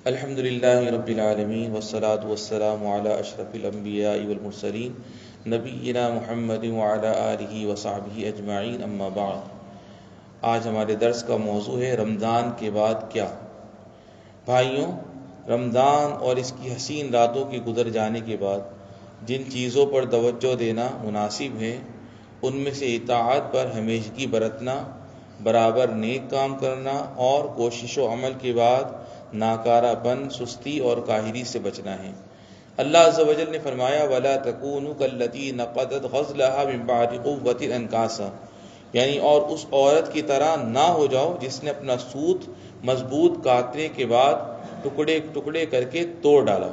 الحمدللہ رب العالمین والصلاة والسلام علی اشرف الانبیاء والمرسلین نبینا محمد وعلی آلہ وصحبہ اجمعین، اما بعد۔ آج ہمارے درس کا موضوع ہے رمضان کے بعد کیا۔ بھائیوں، رمضان اور اس کی حسین راتوں کے گزر جانے کے بعد جن چیزوں پر توجہ دینا مناسب ہے ان میں سے اطاعت پر ہمیشگی برتنا، برابر نیک کام کرنا اور کوشش و عمل کے بعد ناکارہ پن، سستی اور کاہلی سے بچنا ہے۔ اللہ عز و جل نے فرمایا وَلَا تَكُونُوا كَالَّتِي نَقَضَتْ غَزْلَهَا مِن بَعْدِ قُوَّةٍ أَنْكَاثًا، یعنی اور اس عورت کی طرح نہ ہو جاؤ جس نے اپنا سوت مضبوط کاٹنے کے بعد ٹکڑے ٹکڑے کر کے توڑ ڈالا۔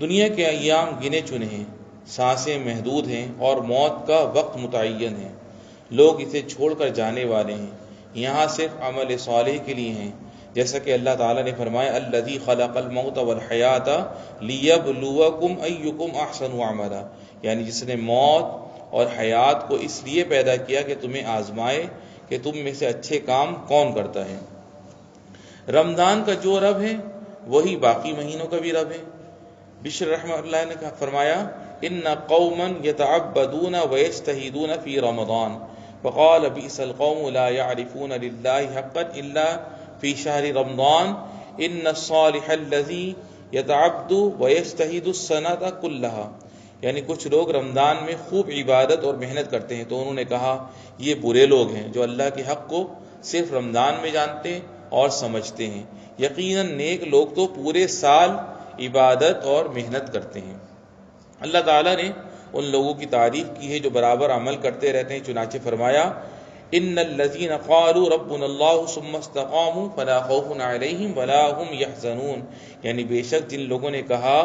دنیا کے ایام گنے چنے ہیں، سانسیں محدود ہیں اور موت کا وقت متعین ہے۔ لوگ اسے چھوڑ کر جانے والے ہیں، یہاں صرف عمل صالح کے لیے ہیں، جیسا کہ اللہ تعالیٰ نے فرمایا الذی خلق الموت والحیات لیبلوکم ایکم احسن عملا، یعنی جس نے موت اور حیات کو اس لیے پیدا کیا کہ تمہیں آزمائے کہ تم میں سے اچھے کام کون کرتا ہے۔ رمضان کا جو رب ہے وہی باقی مہینوں کا بھی رب ہے۔ بشر رحمہ اللہ نے فرمایا ان قوما یتعبدون ویجتہدون فی رمضان وقال بئس القوم لا يعرفون للہ حقا الا فی شہر رمضان ان الصالح الذی یتعبد ویجتہد السنۃ کلہا، یعنی کچھ لوگ رمضان میں خوب عبادت اور محنت کرتے ہیں تو انہوں نے کہا یہ برے لوگ ہیں جو اللہ کے حق کو صرف رمضان میں جانتے اور سمجھتے ہیں، یقیناً نیک لوگ تو پورے سال عبادت اور محنت کرتے ہیں۔ اللہ تعالیٰ نے ان لوگوں کی تعریف کی ہے جو برابر عمل کرتے رہتے ہیں، چنانچہ فرمایا ان الذین قالوا ربنا اللہ ثم استقاموا فلا خوف علیہم ولا هم یحزنون، یعنی بے شک جن لوگوں نے کہا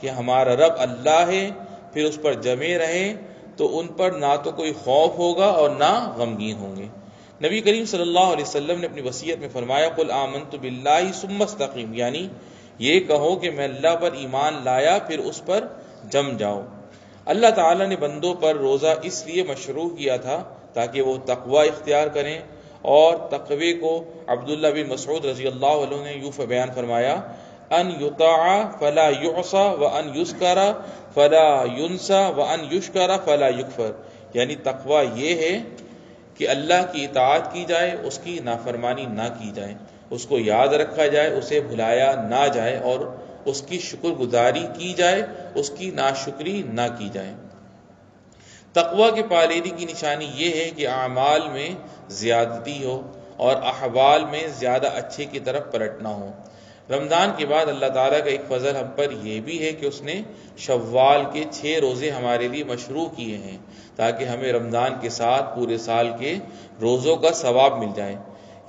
کہ ہمارا رب اللہ ہے پھر اس پر جمے رہیں تو ان پر نہ تو کوئی خوف ہوگا اور نہ غمگین ہوں گے۔ نبی کریم صلی اللہ علیہ وسلم نے اپنی وصیت میں فرمایا قل آمنت باللہ ثم استقیم، یعنی یہ کہو کہ میں اللہ پر ایمان لایا پھر اس پر جم جاؤ۔ اللہ تعالیٰ نے بندوں پر روزہ اس لیے مشروع کیا تھا تاکہ وہ تقوی اختیار کریں، اور تقوی کو عبداللہ بن مسعود رضی اللہ عنہ نے یوں بیان فرمایا ان یطاع فلا یعصى وان یذکر فلا ینسى وان یشکر فلا یکفر، یعنی تقوی یہ ہے کہ اللہ کی اطاعت کی جائے، اس کی نافرمانی نہ کی جائے، اس کو یاد رکھا جائے، اسے بھلایا نہ جائے، اور اس کی شکر گزاری کی جائے، اس کی ناشکری نہ کی جائے۔ تقوی کے پالیدی کی نشانی یہ ہے کہ اعمال میں زیادتی ہو اور احوال میں زیادہ اچھے کی طرف پلٹنا ہو۔ رمضان کے بعد اللہ تعالیٰ کا ایک فضل ہم پر یہ بھی ہے کہ اس نے شوال کے 6 روزے ہمارے لیے مشروع کیے ہیں تاکہ ہمیں رمضان کے ساتھ پورے سال کے روزوں کا ثواب مل جائے۔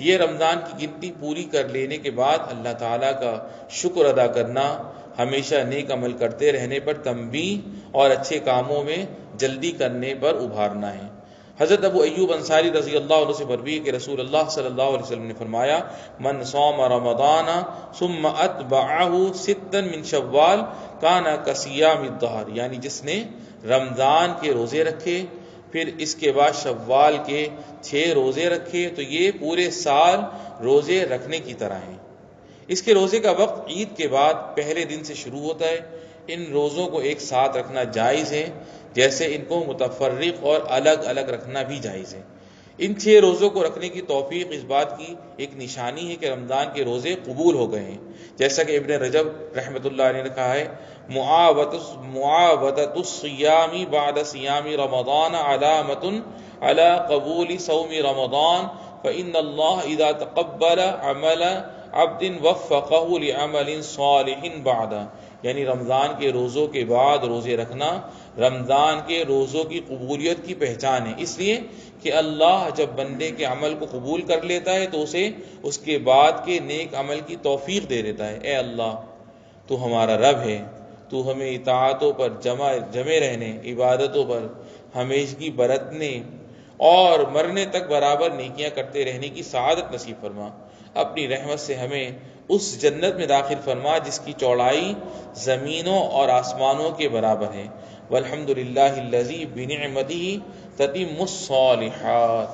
یہ رمضان کی گنتی پوری کر لینے کے بعد اللہ تعالیٰ کا شکر ادا کرنا، ہمیشہ نیک عمل کرتے رہنے پر تنبیہ اور اچھے کاموں میں جلدی کرنے پر ابھارنا ہے۔ حضرت ابو ایوب انصاری رضی اللہ عنہ سے مروی ہے کہ رسول اللہ صلی اللہ علیہ وسلم نے فرمایا من صام رمضان ثم اتبعہ 6 من شوال کان کصیام الدہر، یعنی جس نے رمضان کے روزے رکھے پھر اس کے بعد شوال کے 6 روزے رکھے تو یہ پورے سال روزے رکھنے کی طرح ہیں۔ اس کے روزے کا وقت عید کے بعد پہلے دن سے شروع ہوتا ہے۔ ان روزوں کو ایک ساتھ رکھنا جائز ہے، جیسے ان کو متفرق اور الگ الگ رکھنا بھی جائز ہے۔ ان 6 روزوں کو رکھنے کی توفیق اس بات کی ایک نشانی ہے کہ رمضان کے روزے قبول ہو گئے ہیں، جیسا کہ ابن رجب رحمۃ اللہ علیہ نے کہا ہے معاودۃ الصیام بعد صیام رمضان علامۃ علی قبول صوم رمضان فإن اللہ اذا تقبل عمل عبد وفقہ لعمل صالح بعد، یعنی رمضان کے روزوں کے بعد روزے رکھنا رمضان کے روزوں کی قبولیت کی پہچان ہے، اس لیے کہ اللہ جب بندے کے عمل کو قبول کر لیتا ہے تو اسے اس کے بعد کے نیک عمل کی توفیق دے دیتا ہے۔ اے اللہ تو ہمارا رب ہے، تو ہمیں اطاعتوں پر جمے رہنے، عبادتوں پر ہمیشگی برتنے اور مرنے تک برابر نیکیاں کرتے رہنے کی سعادت نصیب فرما۔ اپنی رحمت سے ہمیں اس جنت میں داخل فرما جس کی چوڑائی زمینوں اور آسمانوں کے برابر ہے۔ والحمد للہ الذی بنعمتہ تتم الصالحات۔